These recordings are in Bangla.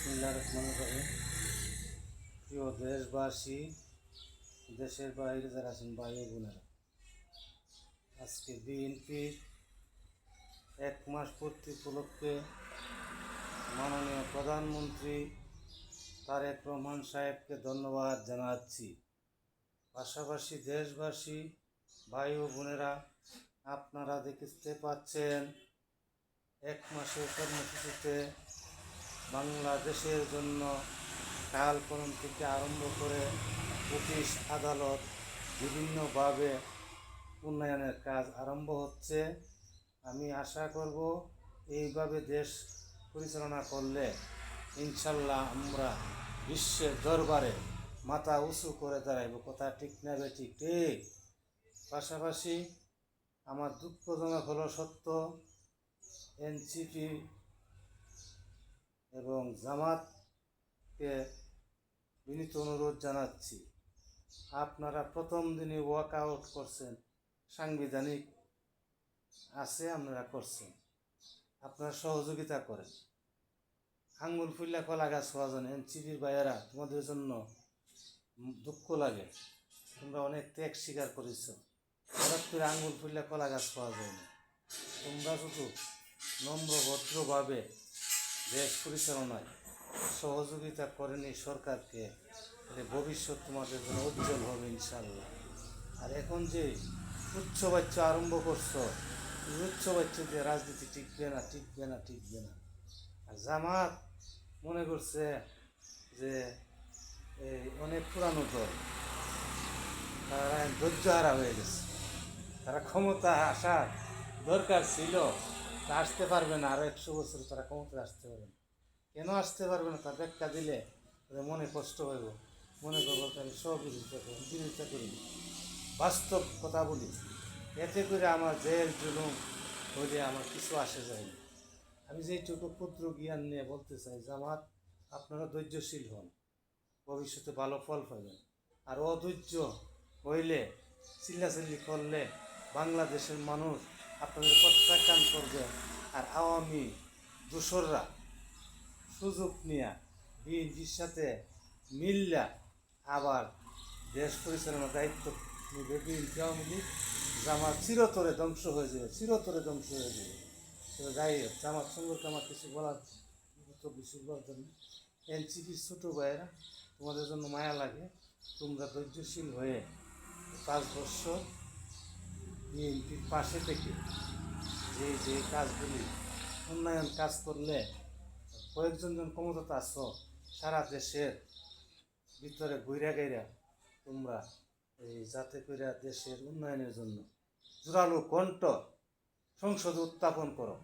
বিসমিল্লাহির রহমানির রহিম। প্রিয় দেশবাসী, দেশের বাইরে যারা আছেন ভাই ও বোনেরা, আজকে বিএনপির 1 মাস পূর্তি উপলক্ষে মাননীয় প্রধানমন্ত্রী তারেক রহমান সাহেবকে ধন্যবাদ জানাচ্ছি। পাশাপাশি দেশবাসী ভাই ও বোনেরা, আপনারা দেখতে পাচ্ছেন 1 মাসের কর্মসূচিতে বাংলাদেশের জন্য কালকলম থেকে আরম্ভ করে অফিস আদালত বিভিন্নভাবে উন্নয়নের কাজ আরম্ভ হচ্ছে। আমি আশা করব এইভাবে দেশ পরিচালনা করলে ইনশাল্লাহ আমরা বিশ্বের দরবারে মাথা উঁচু করে দাঁড়াইব। কথা ঠিক না বেঠিক? ঠিক। পাশাপাশি আমার দুঃখজনক হলো সত্য, এনসিপি এবং জামাতকে বিনীত অনুরোধ জানাচ্ছি, আপনারা প্রথম দিনে ওয়াক আউট করছেন, সাংবিধানিক আছে, আপনারা করছেন, আপনারা সহযোগিতা করেন। আঙ্গুল ফুল্লা কলা গাছ হওয়া জানে এনসিপির ভাইয়েরা, তোমাদের জন্য দুঃখ লাগে, তোমরা অনেক ত্যাগ স্বীকার করেছ। হঠাৎ করে আঙ্গুল ফুল্লা কলা গাছ পাওয়া যায় না। তোমরা শুধু নম্র ভদ্রভাবে দেশ পরিচালনায় সহযোগিতা করেনি সরকারকে, ভবিষ্যৎ তোমাদের জন্য উজ্জ্বল হবে ইনশাল্লাহ। আর এখন যে উচ্চ বাচ্চা আরম্ভ করছো, উচ্চ বাচ্চা দিয়ে রাজনীতি টিকবে না, টিকবে না, টিকবে না। আর জামাত মনে করছে যে এই অনেক পুরানো দল, তারা ধৈর্যহারা হয়ে গেছে, তারা ক্ষমতা আসার দরকার ছিল, তা আসতে পারবে না। আরও 100 বছর তারা ক্ষমতায় আসতে পারবে না। কেন আসতে পারবে না তার ব্যাখ্যা দিলে মনে কষ্ট হইব, মনে করবো তাহলে বিরোধিতা করি, বাস্তব কথা বলি। এতে করে আমার জেল জুলুম হইলে আমার কিছু আসে যায় না। আমি যেইটুকু ক্ষুদ্র জ্ঞান নিয়ে বলতে চাই, জামাত আপনারা ধৈর্যশীল হন, ভবিষ্যতে ভালো ফল পাবেন। আর অধৈর্য হইলে, চিল্লাচিল্লি করলে বাংলাদেশের মানুষ আপনাদের প্রত্যাখ্যান করবে। আর আওয়ামী দোসররা সুযোগ নিয়ে বিএনপির সাথে মিল্লা আবার দেশ পরিচালনার দায়িত্ব নিবে বিএনপি, আওয়ামী লীগ, জামাত চিরতরে ধ্বংস হয়ে যাবে, চিরতরে ধ্বংস হয়ে যাবে। তবে যাই হোক, জামাত সম্পর্কে আমার কিছু বলার বেশি বলার জন্য, এনসিপির ছোটো ভাইয়েরা, তোমাদের জন্য মায়া লাগে, তোমরা ধৈর্যশীল হয়ে 5 বছর বিএনপির পাশে থেকে যে কাজগুলি উন্নয়ন কাজ করলে, কয়েকজন ক্ষমতা আছো সারা দেশের ভিতরে ঘুরা গাইরা তোমরা এই যাতে করে দেশের উন্নয়নের জন্য জোরালো কণ্ঠ সংসদে উত্থাপন করো,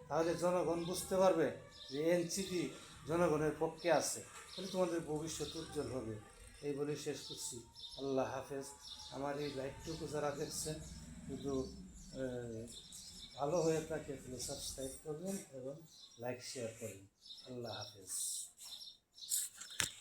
তাহলে জনগণ বুঝতে পারবে যে এনসিপি জনগণের পক্ষে আছে, তাহলে তোমাদের ভবিষ্যৎ উজ্জ্বল হবে। এই বলে শেষ করছি। আল্লাহ হাফেজ। আমার এই লাইভটুকু যারা দেখছেন, শুধু ভালো হয়ে থাকে তাহলে সাবস্ক্রাইব করবেন এবং লাইক শেয়ার করবেন। আল্লাহ হাফেজ।